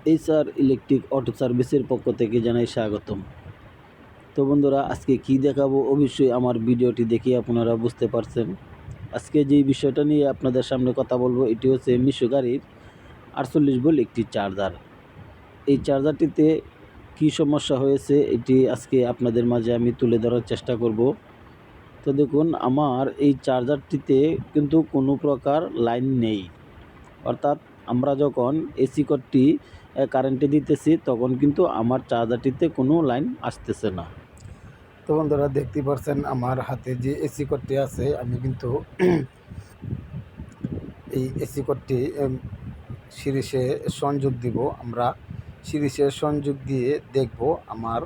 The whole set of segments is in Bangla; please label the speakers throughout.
Speaker 1: এইচআর ইলেকট্রিক অটো সার্ভিসের পক্ষ থেকে জানাই স্বাগতম। তো বন্ধুরা, আজকে কি দেখাবো অবশ্যই আমার ভিডিওটি দেখে আপনারা বুঝতে পারছেন। আজকে যেই বিষয়টা নিয়ে আপনাদের সামনে কথা বলবো এটি হচ্ছে মিশো গাড়ির 48 ভোল্ট একটি চার্জার। এই চার্জারটিতে কি সমস্যা হয়েছে এটি আজকে আপনাদের মাঝে আমি তুলে ধরার চেষ্টা করব। তো দেখুন, আমার এই চার্জারটিতে কিন্তু কোনো প্রকার লাইন নেই, অর্থাৎ আমরা যখন এসি কর্ডটি কারেন্টে দিতেছি তখন কিন্তু আমার চার্জারটিতে কোনো লাইন আসতেছে না।
Speaker 2: তো বন্ধুরা, দেখতে পাচ্ছেন আমার হাতে যে এসি কর্ডটি আছে, আমি কিন্তু এই এসি কর্ডটি সিরিজে সংযোগ দিব। আমরা সিরিজে সংযোগ দিয়ে দেখব আমার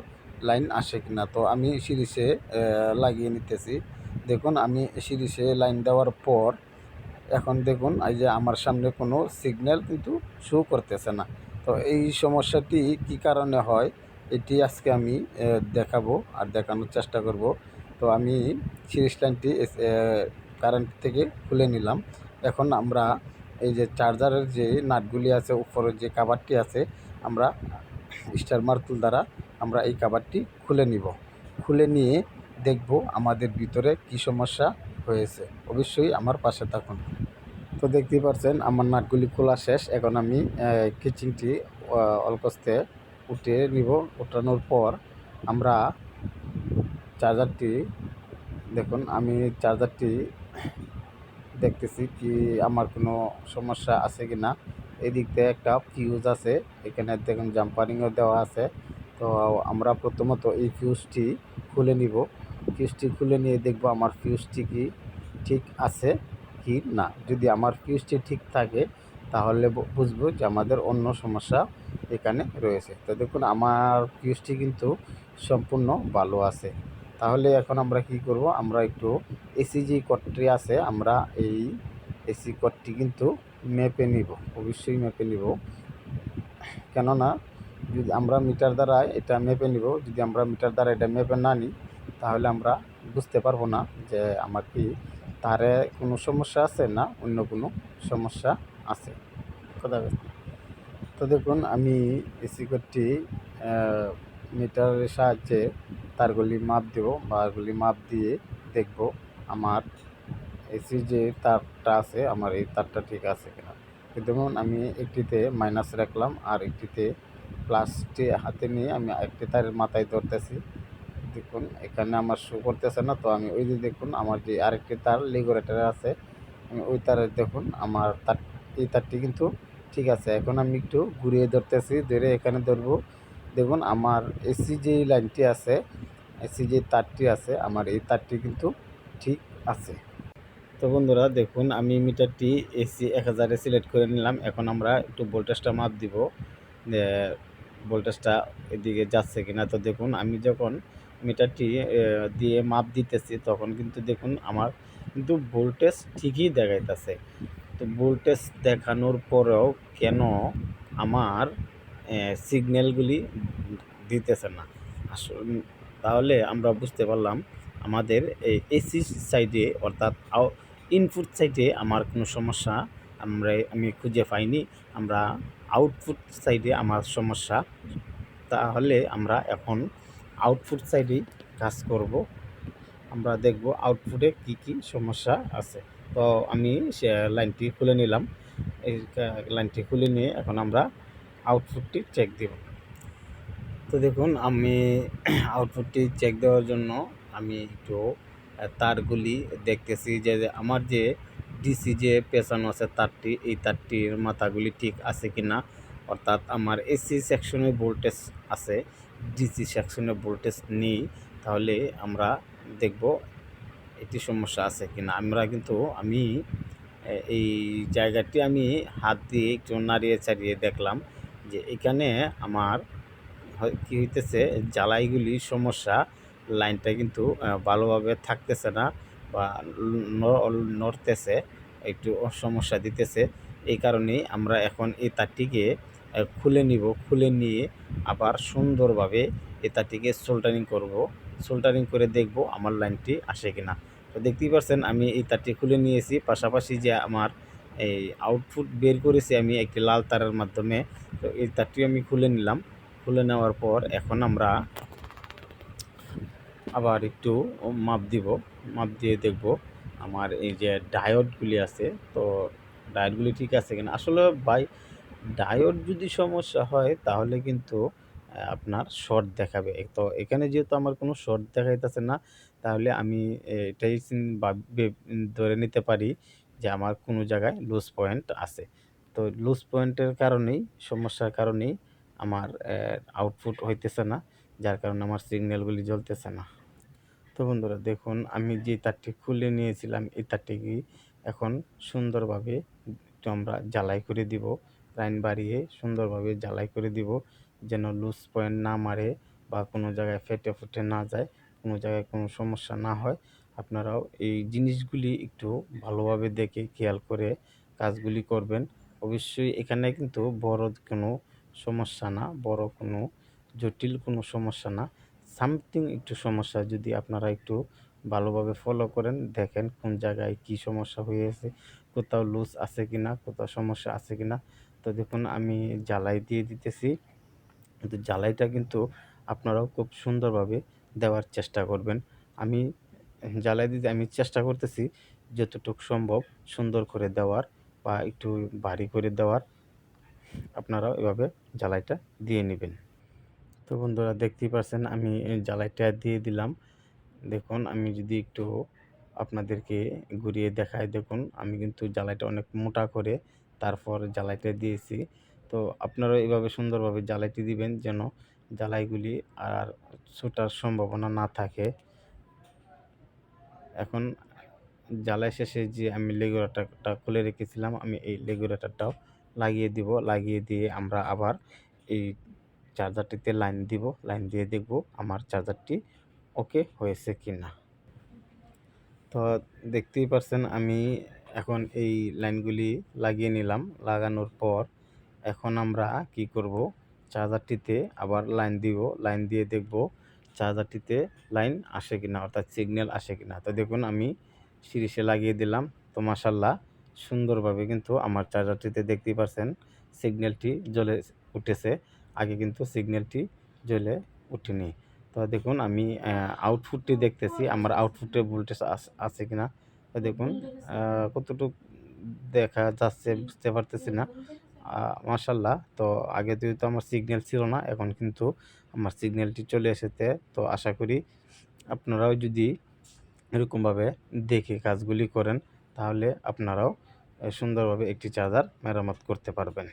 Speaker 2: লাইন আসে কিনা। তো আমি সিরিজে লাগিয়ে নিতেছি। দেখুন, আমি সিরিজে লাইন দেওয়ার পর এখন দেখুন এই যে আমার সামনে কোনো সিগন্যাল কিন্তু শো করতেছে না। তো এই সমস্যাটি কী কারণে হয় এটি আজকে আমি দেখাবো আর দেখানোর চেষ্টা করব। তো আমি সিরিজ লাইনটি কারেন্ট থেকে খুলে নিলাম। এখন আমরা এই যে চার্জারের যে নাটগুলি আছে, উপরের যে কাভারটি আছে, আমরা স্টার মারতুল দ্বারা আমরা এই কাভারটি খুলে নিব। খুলে নিয়ে দেখব আমাদের ভিতরে কি সমস্যা হয়েছে। অবশ্যই আমার পাশে থাকুন। তো দেখতেই পাচ্ছেন আমার নাটগুলি খোলা শেষ। এখন আমি কিচিংটি অলকস্তে উঠিয়ে নিব। উঠানোর পর আমরা চার্জারটি দেখুন, আমি চার্জারটি দেখতেছি কি আমার কোনো সমস্যা আছে কি না। এদিক থেকে একটা ফিউজ আছে, এখানে দেখুন জাম্পারিংও দেওয়া আছে। তো আমরা প্রথমত এই ফিউজটি খুলে নিব। ফিউজটি খুলে নিয়ে দেখব আমার ফিউজটি কি ঠিক আছে কি না। যদি আমার ফিউজটি ঠিক থাকে তাহলে বুঝবো যে আমাদের অন্য সমস্যা এখানে রয়েছে। তো দেখুন, আমার ফিউজটি কিন্তু সম্পূর্ণ ভালো আছে। তাহলে এখন আমরা কি করব, আমরা একটু এসি যে কর্ডটি আছে, আমরা এই এসি কর্ডটি কিন্তু মেপে নিব। অবশ্যই মেপে নিব, কেননা যদি আমরা মিটার দ্বারা এটা মেপে নিব, যদি আমরা মিটার দ্বারা এটা মেপে না নিই তাহলে আমরা বুঝতে পারবো না যে আমার কি তারে কোনো সমস্যা আছে না অন্য কোনো সমস্যা আছে। কথা বলছি। তো দেখুন, আমি এসি কর্ডটি মিটারের সাহায্যে তারগুলি মাপ দেব। বারগুলি মাপ দিয়ে দেখব আমার এসি যে তারটা আছে, আমার এই তারটা ঠিক আছে কিনা। যেমন আমি একটিতে মাইনাস রাখলাম আর একটিতে প্লাসটি হাতে নিয়ে আমি একটি তারের মাথায় ধরতেছি। দেখুন, এখানে আমার শো করতেছে না। তো আমি ওই যে দেখুন আমার যে আরেকটি তার রেগুলেটর আছে, আমি ওই তারে দেখুন আমার তার এই তারটি কিন্তু ঠিক আছে। এখন আমি একটু ঘুরিয়ে ধরতেছি, ধরে এখানে ধরবো। দেখুন, আমার এসি যে লাইনটি আছে, এসি যে তারটি আছে, আমার এই তারটি কিন্তু ঠিক আছে। তো বন্ধুরা দেখুন, আমি মিটারটি এসি 1000-এ সিলেক্ট করে নিলাম। এখন আমরা একটু ভোল্টেজটা মাপ দিব, যে ভোল্টেজটা এদিকে যাচ্ছে কিনা। তো দেখুন, আমি যখন মিটারটি দিয়ে মাপ দিতেছি তখন কিন্তু দেখুন আমার কিন্তু ভোল্টেজ ঠিকই দেখাইতেছে। তো ভোল্টেজ দেখানোর পরেও কেন আমার সিগন্যালগুলি দিতেছে না আসলে, তাহলে আমরা বুঝতে পারলাম আমাদের এই এসি সাইডে অর্থাৎ ইনপুট সাইডে আমার কোনো সমস্যা আমি খুঁজে পাইনি। আমরা আউটপুট সাইডে আমার সমস্যা। তাহলে আমরা এখন আউটপুট সাইডেই কাজ করব। আমরা দেখব আউটপুটে কি কি সমস্যা আছে। তো আমি সে লাইনটি খুলে নিলাম। এই লাইনটি খুলে নিয়ে এখন আমরা আউটপুটটি চেক দেব। তো দেখুন, আমি আউটপুটটি চেক দেওয়ার জন্য আমি একটু তারগুলি দেখতেছি যে আমার যে ডিসি যে পেছানো আছে তারটি, এই তারটির মাথাগুলি ঠিক আছে কি না। অর্থাৎ আমার এসি সেকশনে ভোল্টেজ আছে, ডিসি সেকশনে ভোল্টেজ নেই। তাহলে আমরা দেখব এটি সমস্যা আছে কি না। আমি এই জায়গাটি আমি হাত দিয়ে একটু নাড়িয়ে চাড়িয়ে দেখলাম যে এখানে আমার কী হইতেছে, জ্বালাইগুলির সমস্যা। লাইনটা কিন্তু ভালোভাবে থাকতেছে না বা নড়তেছে, একটু সমস্যা দিতেছে। এই কারণেই আমরা এখন এই তারটিকে খুলে নিব। খুলে নিয়ে আবার সুন্দরভাবে এই তারটিকে সোল্ডারিং করব। সোল্ডারিং করে দেখব আমার লাইনটি আসে কিনা। তো দেখতেই পাচ্ছেন আমি এই তারটি খুলে নিয়েছি। পাশাপাশি যে আমার এই আউটপুট বের করেছি আমি একটি লাল তারের মাধ্যমে। তো এই তারটি আমি খুলে নিলাম। খুলে নেওয়ার পর এখন আমরা আবার একটু মাপ দিব। মাপ দিয়ে দেখব আমার এই যে ডায়োডগুলি আছে, তো ডায়োডগুলি ঠিক আছে কিনা। আসলে ভাই ডায়োড যদি সমস্যা হয় তাহলে কিন্তু আপনার শর্ট দেখাবে। তো এখানে যেহেতু আমার কোনো শর্ট দেখাইতেছে না, তাহলে আমি এটাই ধরে নিতে পারি যে আমার কোনো জায়গায় লুজ পয়েন্ট আছে। তো লুজ পয়েন্টের কারণেই, সমস্যার কারণেই আমার আউটপুট হইতেছে না। যার কারণে আমার সিগন্যালগুলি জ্বলতেছে না। তো বন্ধুরা দেখুন, আমি যে তারটি খুলে নিয়েছিলাম এই তারটিকে এখন সুন্দরভাবে একটু আমরা জ্বালাই করে দিব। লাইন বাড়িয়ে সুন্দরভাবে জ্বালাই করে দিব, যেন লুজ পয়েন্ট না মারে বা কোনো জায়গায় ফেটে ফুটে না যায়, কোনো জায়গায় কোনো সমস্যা না হয়। আপনারাও এই জিনিসগুলি একটু ভালোভাবে দেখে খেয়াল করে কাজগুলি করবেন। অবশ্যই এখানে কিন্তু বড় কোনো সমস্যা না, বড় কোনো জটিল কোনো সমস্যা না। সামথিং একটু সমস্যা, যদি আপনারা একটু ভালোভাবে ফলো করেন, দেখেন কোন জায়গায় কি সমস্যা হয়েছে, কোথাও লুজ আছে কিনা, কোথাও সমস্যা আছে কিনা। তো দেখুন আমি জ্বালাই দিয়ে দিতেছি। কিন্তু জ্বালাইটা কিন্তু আপনারাও খুব সুন্দরভাবে দেওয়ার চেষ্টা করবেন। আমি জ্বালাই দিতে আমি চেষ্টা করতেছি যতটুকু সম্ভব সুন্দর করে দেওয়ার বা একটু ভারী করে দেওয়ার। আপনারাও এভাবে জ্বালাইটা দিয়ে নিবেন। তো বন্ধুরা দেখতেই পারছেন আমি জ্বালাইটা দিয়ে দিলাম। দেখুন আমি যদি একটু আপনাদেরকে ঘুরিয়ে দেখাই, দেখুন আমি কিন্তু জ্বালাইটা অনেক মোটা করে তারপর জ্বালাইটা দিয়েছি। তো আপনারাও এভাবে সুন্দরভাবে জ্বালাইটি দিবেন, যেন জ্বালাইগুলি আর ছোটার সম্ভাবনা না থাকে। এখন জ্বালাই শেষে যে আমি রেগুলেটরটা খুলে রেখেছিলাম, আমি এই রেগুলেটরটাও লাগিয়ে দিব। লাগিয়ে দিয়ে আমরা আবার এই চার্জারটিতে লাইন দিব। লাইন দিয়ে দেখব আমার চার্জারটি ওকে হয়েছে কিনা। তো দেখতেই পারছেন আমি এখন এই লাইনগুলি লাগিয়ে নিলাম। লাগানোর পর এখন আমরা কি করব, চার্জারটিতে আবার লাইন দিব। লাইন দিয়ে দেখব চার্জারটিতে লাইন আসে কিনা, অর্থাৎ সিগন্যাল আসে কিনা। তো দেখুন আমি সিরিজে লাগিয়ে দিলাম। তো মাশাআল্লাহ সুন্দরভাবে কিন্তু আমার চার্জারটিতে দেখতেই পারছেন সিগন্যালটি জ্বলে উঠেছে। আগে কিন্তু সিগন্যালটি জ্বলে উঠেনি। তো দেখুন আমি আউটপুটটি দেখতেছি, আমার আউটপুটে ভোল্টেজ আছে কিনা। তো দেখুন কতটুক দেখা যাচ্ছে বুঝতে পারতেছি না। মাশাআল্লাহ, তো আগে যেহেতু আমার সিগন্যাল ছিল না, এখন কিন্তু আমার সিগন্যালটি চলে এসেছে। তো আশা করি আপনারাও যদি এরকমভাবে দেখে কাজগুলি করেন, তাহলে আপনারাও সুন্দরভাবে একটি চার্জার মেরামত করতে পারবেন।